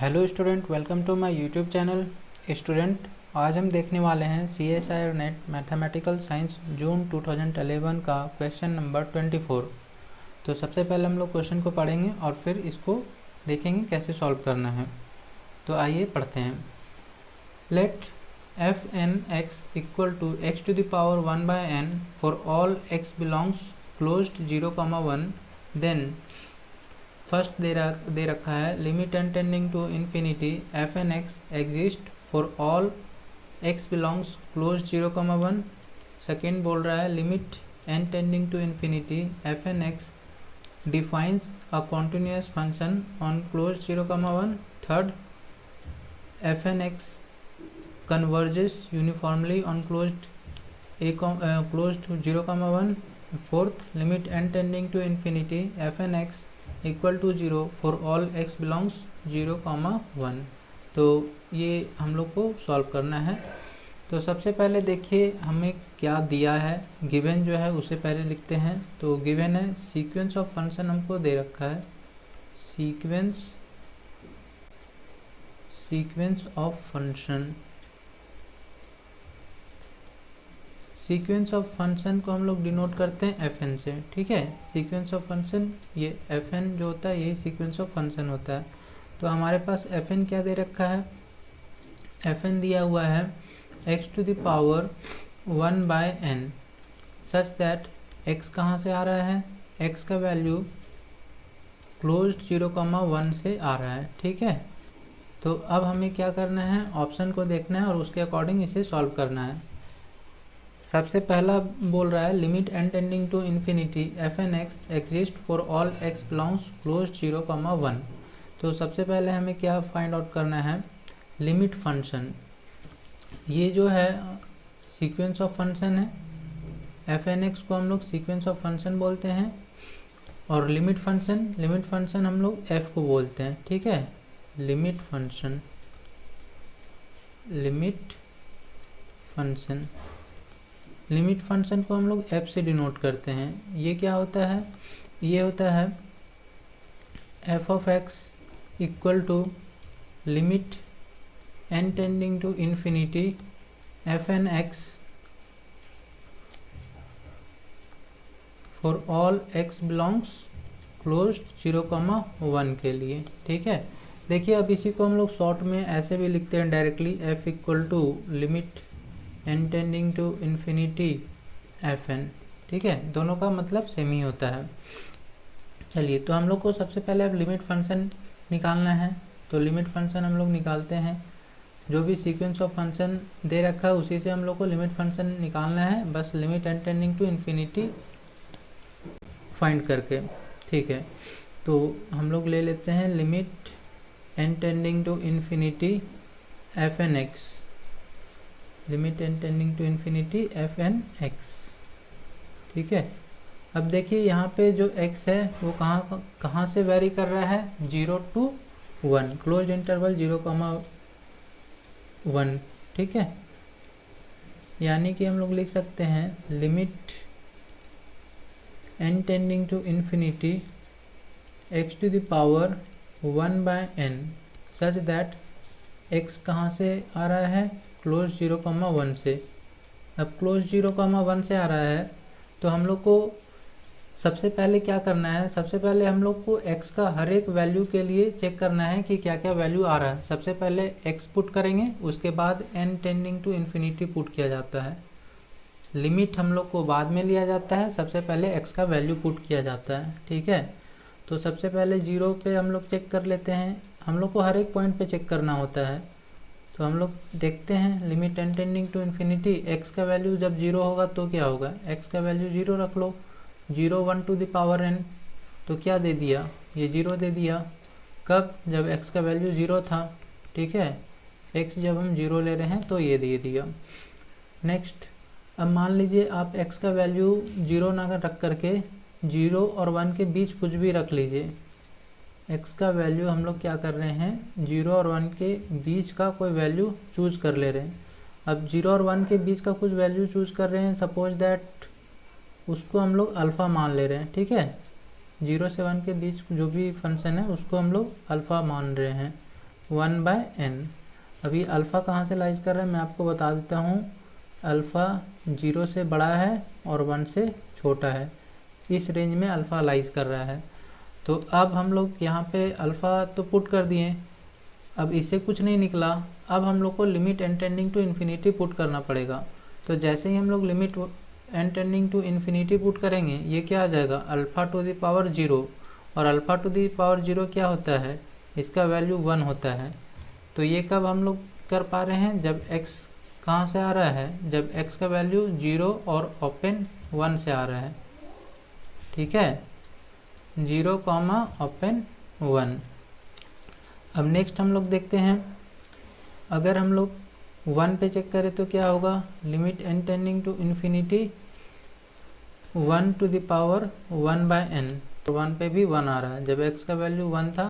Hello student, welcome to my YouTube channel. Student, आज हम देखने वाले हैं CSI और नेट मैथमेटिकल साइंस जून 2011 का क्वेश्चन नंबर 24। तो सबसे पहले हम लोग क्वेश्चन को पढ़ेंगे और फिर इसको देखेंगे कैसे सॉल्व करना है। तो आइए पढ़ते हैं। Let f(n)x equal to x to the power 1/n for all x belongs closed 0,1। Then first दे रखा है limit n tending to infinity f(n)x exist for all x belongs close 0,1। Second बोल रहा है limit n tending to infinity f(n)x defines a continuous function on close 0,1। Third, f(n)x converges uniformly on closed 0,1। Fourth, limit n tending to infinity f(n)x equal to 0 for all x belongs 0,1। तो ये हम लोग को solve करना है। तो सबसे पहले देखिए हमें क्या दिया है, गिवन जो है उसे पहले लिखते हैं। तो गिवन है सीक्वेंस ऑफ फंक्शन हमको दे रखा है। Sequence of function, sequence of function को हम लोग डिनोट करते हैं fn से। ठीक है, सीक्वेंस ऑफ फंक्शन ये fn जो होता है यही सीक्वेंस ऑफ फंक्शन होता है। तो हमारे पास fn क्या दे रखा है, fn दिया हुआ है x to the power 1/n such that x कहाँ से आ रहा है, x का वैल्यू क्लोज्ड 0,1 से आ रहा है। ठीक है, तो अब हमें क्या करना है, ऑप्शन को देखना है और उसके अकॉर्डिंग इसे सॉल्व करना है। सबसे पहला बोल रहा है limit n tending to infinity f(n)x exist for all x belongs close 0,1। तो सबसे पहले हमें क्या फाइंड आउट करना है, लिमिट फंक्शन। ये जो है सीक्वेंस ऑफ फंक्शन है, f(n)x को हम लोग सीक्वेंस ऑफ फंक्शन बोलते हैं और लिमिट फंक्शन हम लोग f को बोलते हैं। ठीक है, लिमिट फंक्शन को हम लोग f से डिनोट करते हैं। ये क्या होता है, ये होता है f(x) equal to limit n tending to infinity f(n)x for all x belongs closed 0,1 के लिए। ठीक है, देखिए अब इसी को हम लोग शॉर्ट में ऐसे भी लिखते हैं directly, f equal to limit n tending to infinity fn। ठीक है, दोनों का मतलब सेम ही होता है। चलिए, तो हम लोग को सबसे पहले अब लिमिट फंक्शन निकालना है। तो लिमिट फंक्शन हम लोग निकालते हैं, जो भी सीक्वेंस ऑफ फंक्शन दे रखा है उसी से हम लोग को लिमिट फंक्शन निकालना है, बस limit n tending to infinity find करके। ठीक है, तो हम लोग ले लेते हैं limit n tending to infinity f(n)x, limit n tending to infinity f(n)x। ठीक है, अब देखिए यहाँ पे जो x है वो कहाँ से वेरी कर रहा है, 0 to 1, क्लोज इंटरवल 0,1। ठीक है, यानी कि हम लोग लिख सकते हैं limit n tending to infinity x to the power 1/n such that x कहाँ से आ रहा है, क्लोज 0,1 से। अब क्लोज 0,1 से आ रहा है तो हम लोग को सबसे पहले क्या करना है, सबसे पहले हम लोग को x का हर एक वैल्यू के लिए चेक करना है कि क्या क्या वैल्यू आ रहा है। सबसे पहले x पुट करेंगे, उसके बाद n tending to infinity put किया जाता है। लिमिट हम लोग को बाद में लिया जाता है, सबसे पहले x का वैल्यू पुट किया जाता है। ठीक है, तो सबसे पहले 0 पे हम लोग चेक कर लेते हैं, हम लोग को हर एक पॉइंट पे चेक करना होता है। तो हम लोग देखते हैं limit n tending to infinity, x का वैल्यू जब 0 होगा तो क्या होगा, x का वैल्यू 0 रख लो, 0 1 टू द पावर n, तो क्या दे दिया, ये 0 दे दिया। कब, जब x का वैल्यू 0 था। ठीक है, x जब हम 0 ले रहे हैं तो ये दे दिया। नेक्स्ट, अब मान लीजिए आप x का वैल्यू 0 ना रख करके 0 और 1 के बीच कुछ भी रख लीजिए। x का वैल्यू हम लोग क्या कर रहे हैं, 0 और 1 के बीच का कोई वैल्यू चूज कर ले रहे हैं। अब 0 और 1 के बीच का कुछ वैल्यू चूज कर रहे हैं, सपोज दैट उसको हम लोग अल्फ़ा मान ले रहे हैं। ठीक है, 0 से 1 के बीच जो भी फंक्शन है उसको हम लोग अल्फ़ा मान रहे हैं। 1/n। अभी अल्फ़ा कहाँ से लाइज कर रहा है मैं आपको बता देता हूँ। अल्फ़ा 0 से बड़ा है और 1 से छोटा है, इस रेंज में अल्फ़ा लाइज कर रहा है। तो अब हम लोग यहाँ पे अल्फ़ा तो पुट कर दिए, अब इससे कुछ नहीं निकला। अब हम लोग को limit n tending to infinity put करना पड़ेगा। तो जैसे ही हम लोग limit n tending to infinity put करेंगे, ये क्या आ जाएगा, अल्फ़ा टू द पावर 0। और अल्फ़ा टू द पावर 0 क्या होता है, इसका वैल्यू 1 होता है। तो ये कब हम लोग कर पा रहे हैं, जब x कहाँ से आ रहा है, जब x का वैल्यू 0 और ओपन 1 से आ रहा है। ठीक है, 0 ओपन 1। अब नेक्स्ट हम लोग देखते हैं, अगर हम लोग 1 पे चेक करें तो क्या होगा, limit n tending to infinity 1 to the power 1/n। तो 1 पे भी 1 आ रहा है, जब x का वैल्यू 1 था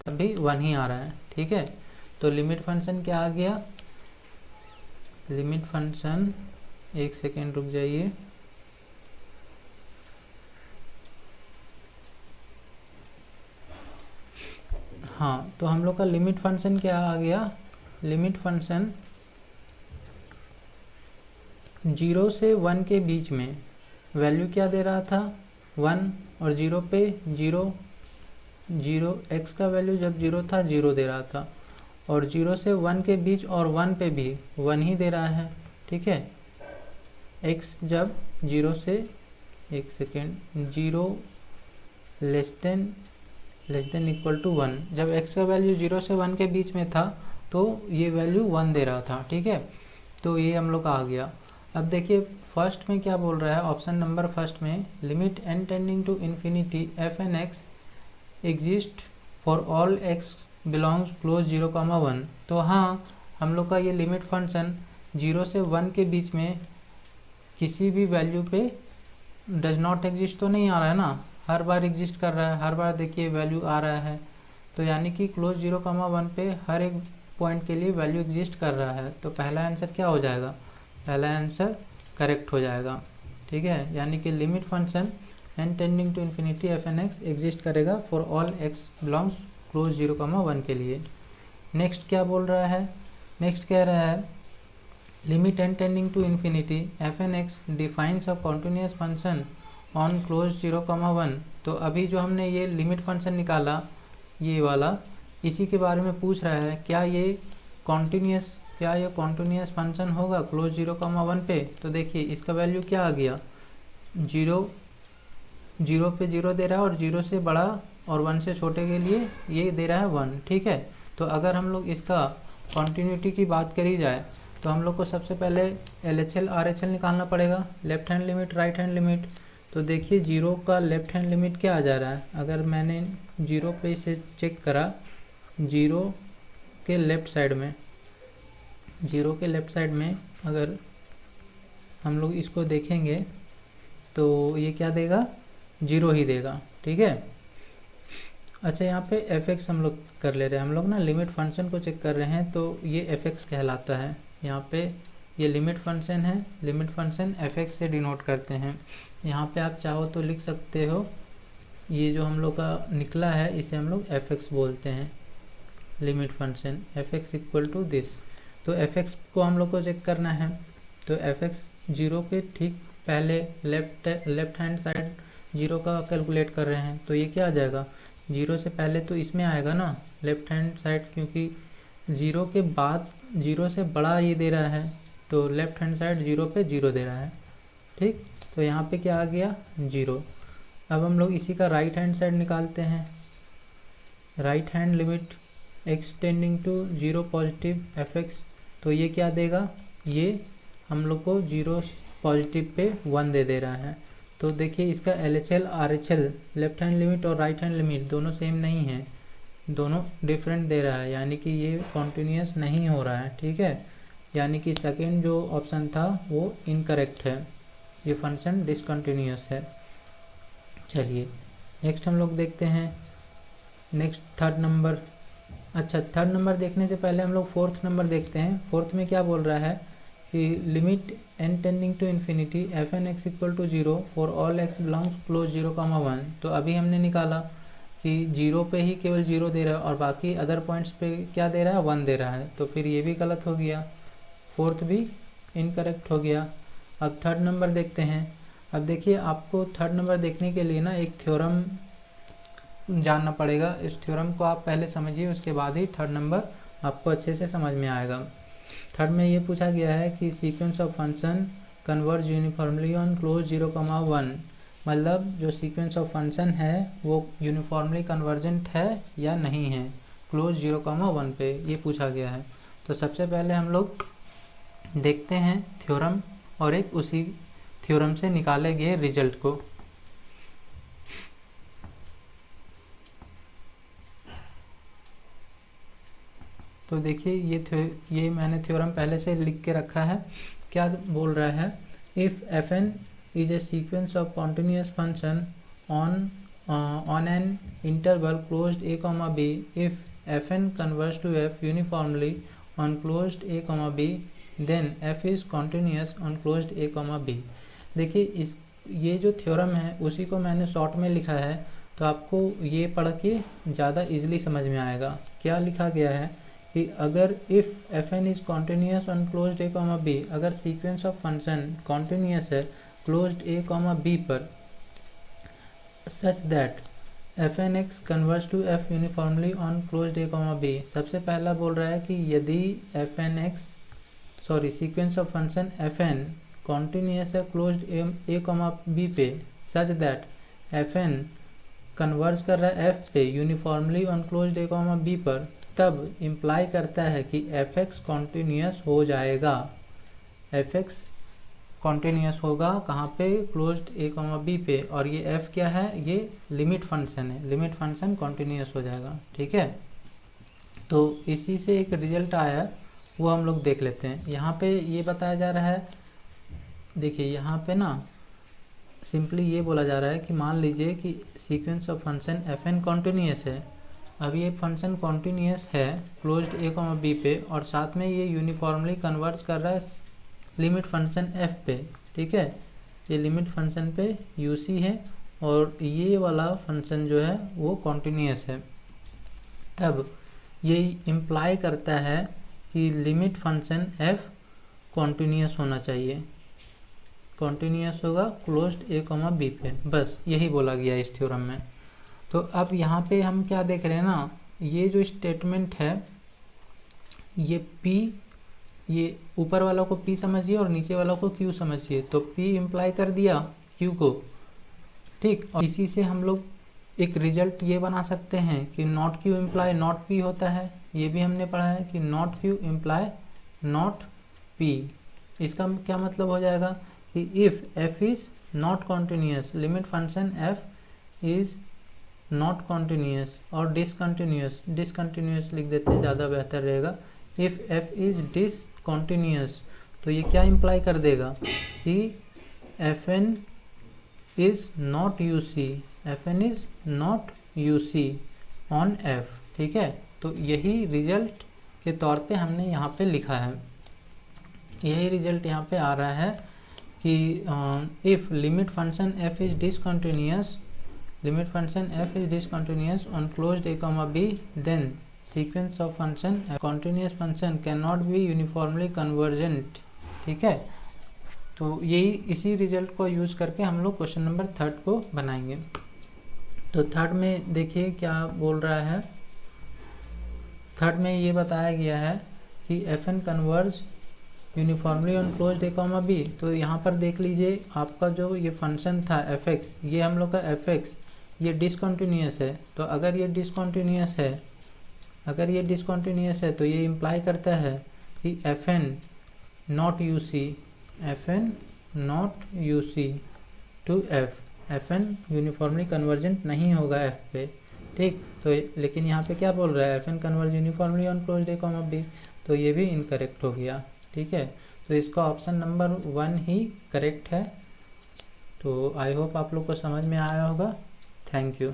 तभी 1 ही आ रहा है। ठीक है, तो लिमिट फंक्शन क्या आ गया, लिमिट फंक्शन, एक सेकेंड रुक जाइए, हाँ, तो हम लोग का लिमिट फंक्शन क्या आ गया, लिमिट फंक्शन 0 से 1 के बीच में वैल्यू क्या दे रहा था, 1, और 0 पे 0 0, x का वैल्यू जब 0 था 0 दे रहा था, और 0 से 1 के बीच और 1 पे भी 1 ही दे रहा है। ठीक है, x जब 0 से, एक second, 0 less than equal to 1, जब x का वैल्यू 0 से 1 के बीच में था तो ये वैल्यू 1 दे रहा था। ठीक है, तो ये हम लोग का आ गया। अब देखिए फर्स्ट में क्या बोल रहा है, ऑप्शन नंबर फर्स्ट में, limit n tending to infinity f(n)x exist for all x belongs close 0,1। तो हाँ, हम लोग का ये लिमिट फंक्शन 0 से 1 के बीच में किसी भी वैल्यू पे डज नॉट एग्जिस्ट तो नहीं आ रहा है ना, हर बार एग्जिस्ट कर रहा है, हर बार देखिए वैल्यू आ रहा है। तो यानी कि क्लोज 0,1 पे हर एक पॉइंट के लिए वैल्यू एग्जिस्ट कर रहा है। तो पहला आंसर क्या हो जाएगा, पहला आंसर करेक्ट हो जाएगा। ठीक है, यानी कि limit function n tending to infinity f(n)x exist करेगा for all x belongs close 0,1 के लिए। नेक्स्ट क्या बोल रहा है, नेक्स्ट कह रहा है limit n tending to infinity f(n)x defines a continuous function on close 0,1। तो अभी जो हमने ये लिमिट फंक्शन निकाला, ये वाला, इसी के बारे में पूछ रहा है, क्या ये कॉन्टिन्यूस फंक्शन होगा क्लोज 0,1 पे। तो देखिए इसका वैल्यू क्या आ गया, 0 पे 0 दे रहा है, और 0 से बड़ा और 1 से छोटे के लिए ये दे रहा है 1। ठीक है, तो अगर हम लोग इसका कॉन्टिन्यूटी की बात करी जाए तो हम लोग को सबसे पहले LHL RHL निकालना पड़ेगा, left hand limit right hand limit. तो देखिए 0 का लेफ्ट हैंड लिमिट क्या आ जा रहा है, अगर मैंने 0 पे इसे चेक करा, 0 के लेफ़्ट साइड में, 0 के लेफ़्ट साइड में अगर हम लोग इसको देखेंगे तो ये क्या देगा, 0 ही देगा। ठीक है, अच्छा यहाँ पे f(x) हम लोग कर ले रहे हैं, हम लोग ना लिमिट फंक्शन को चेक कर रहे हैं, तो ये f(x) कहलाता है। यहाँ पे ये लिमिट फंक्शन है, लिमिट फंक्शन f(x) से डिनोट करते हैं। यहाँ पे आप चाहो तो लिख सकते हो, ये जो हम लोग का निकला है इसे हम लोग f(x) बोलते हैं, limit function f(x) equal to this. तो f(x) को हम लोग को चेक करना है, तो f(x) 0 के ठीक पहले लेफ्ट हैंड साइड 0 का कैलकुलेट कर रहे हैं, तो ये क्या आ जाएगा, 0 से पहले तो इसमें आएगा ना लेफ्ट हैंड साइड, क्योंकि 0 के बाद 0 से बड़ा ये दे रहा है, तो लेफ्ट हैंड साइड 0 पे 0 दे रहा है। ठीक, तो यहाँ पे क्या आ गया, 0। अब हम लोग इसी का राइट हैंड साइड निकालते हैं, right hand limit x tending to 0 positive f(x), तो ये क्या देगा, ये हम लोग को 0 पॉजिटिव पे 1 दे रहा है। तो देखिए इसका LHL RHL, left hand limit और राइट हैंड लिमिट दोनों सेम नहीं है, दोनों डिफरेंट दे रहा है, यानी कि ये कॉन्टिन्यूस नहीं हो रहा है। ठीक है, यानी कि सेकेंड जो ऑप्शन था वो इनकरेक्ट है, ये फंक्शन डिसकंटिन्यूस है। चलिए नेक्स्ट हम लोग देखते हैं, नेक्स्ट थर्ड नंबर। अच्छा, थर्ड नंबर देखने से पहले हम लोग फोर्थ नंबर देखते हैं। फोर्थ में क्या बोल रहा है कि limit n tending to infinity f(n)x equal to 0 for all x belongs close 0,1। तो अभी हमने निकाला कि जीरो पे ही केवल जीरो दे रहा है और बाकी अदर पॉइंट्स पे क्या दे रहा है, 1 दे रहा है, तो फिर ये भी गलत हो गया, फोर्थ भी इनकरेक्ट हो गया। अब थर्ड नंबर देखते हैं। अब देखिए आपको थर्ड नंबर देखने के लिए ना एक थ्योरम जानना पड़ेगा। इस थ्योरम को आप पहले समझिए, उसके बाद ही थर्ड नंबर आपको अच्छे से समझ में आएगा। थर्ड में ये पूछा गया है कि sequence of function converge uniformly on close 0,1, मतलब जो सीक्वेंस ऑफ फंक्शन है वो यूनिफॉर्मली कन्वर्जेंट है या नहीं है क्लोज 0,1 पे, ये पूछा गया है। तो सबसे पहले हम लोग देखते हैं थ्योरम और एक उसी थ्योरम से निकाले गए रिजल्ट को। तो देखिए ये मैंने थ्योरम पहले से लिख के रखा है। क्या बोल रहा है, if F N is a sequence of continuous function on an interval closed A comma B, if F N converge to F uniformly on closed A comma B, then F is continuous on closed A comma B. देखिए ये जो theorem है उसी को मैंने short में लिखा है, तो आपको ये पढ़ के ज़्यादा इजीली समझ में आएगा। क्या लिखा गया है कि अगर if F N is continuous on closed A comma B, अगर सीक्वेंस ऑफ फंक्शन कॉन्टिन्यूस है क्लोज्ड ए कॉमा बी पर, such that F N X converge to F uniformly on closed A comma B. सबसे पहला बोल रहा है कि यदि F N X sequence of function F N continuous है क्लोज्ड ए कॉमा बी पे, such that F N converge कर रहा है एफ पे uniformly on closed A comma B पर, तब इम्प्लाई करता है कि एफ एक्स कॉन्टिन्यूस हो जाएगा। एफ एक्स कॉन्टिन्यूस होगा कहाँ पे, क्लोज्ड ए कॉमा बी पे, और ये एफ क्या है, ये लिमिट फंक्शन है, लिमिट फंक्शन कॉन्टिन्यूस हो जाएगा। ठीक है, तो इसी से एक रिजल्ट आया वो हम लोग देख लेते हैं। यहाँ पे ये बताया जा रहा है, देखिए यहाँ पे ना सिंपली ये बोला जा रहा है कि मान लीजिए कि sequence of function F N continuous है। अब ये फंक्शन कॉन्टिन्यूस है क्लोज्ड ए कॉमा बी पे, और साथ में ये यूनिफॉर्मली कन्वर्ज कर रहा है लिमिट फंक्शन एफ पे। ठीक है, ये लिमिट फंक्शन पे यू सी है और ये वाला फंक्शन जो है वो कॉन्टिन्यूस है। तब ये इम्प्लाई करता है कि लिमिट फंक्शन एफ कॉन्टिन्यूस होना चाहिए, कॉन्टिन्यूस होगा क्लोज्ड ए कॉमा बी पे, बस यही बोला गया इस थ्योरम में। तो अब यहाँ पे हम क्या देख रहे हैं ना, ये जो स्टेटमेंट है ये P, ये ऊपर वाला को P समझिए और नीचे वाला को Q समझिए। तो P इम्प्लाई कर दिया Q को, ठीक। और इसी से हम लोग एक रिजल्ट ये बना सकते हैं कि not Q imply not P होता है, ये भी हमने पढ़ा है कि not Q imply not P। इसका क्या मतलब हो जाएगा कि if f is not continuous, limit function f is not continuous और डिसकंटिन्यूस, डिसकंटिन्यूस लिख देते हैं ज़्यादा बेहतर रहेगा। इफ़ f इज़ डिसकंटिन्यूस, तो ये क्या इम्प्लाई कर देगा कि fn is not UC, fn is not UC on f। ठीक है, तो यही रिजल्ट के तौर पे हमने यहाँ पे लिखा है, यही रिजल्ट यहाँ पे आ रहा है कि if limit function f is discontinuous, limit function f is discontinuous on closed A comma B, then sequence of function continuous function can not be uniformly convergent. ठीक है, तो यही इसी रिजल्ट को यूज़ करके हम लोग क्वेश्चन नंबर 3 को बनाएंगे। तो थर्ड में देखिए क्या बोल रहा है, थर्ड में ये बताया गया है कि F N converge uniformly on closed A comma B. तो यहाँ पर देख लीजिए आपका जो ये फंक्शन था एफ एक्स, ये हम लोग का एफ एक्स ये डिसकंटिन्यूस है। तो अगर ये डिसकंटिन्यूस है, अगर ये डिसकंटिन्यूस है तो ये इम्प्लाई करता है कि F N not U C, F N not U C to F, F N uniformly convergent नहीं होगा एफ पे। ठीक, तो लेकिन यहाँ पे क्या बोल रहा है, F N converge uniformly on closed A comma B, तो ये भी इनकरेक्ट हो गया। ठीक है, तो इसका ऑप्शन नंबर 1 ही करेक्ट है। तो आई होप आप लोग को समझ में आया होगा। Thank you.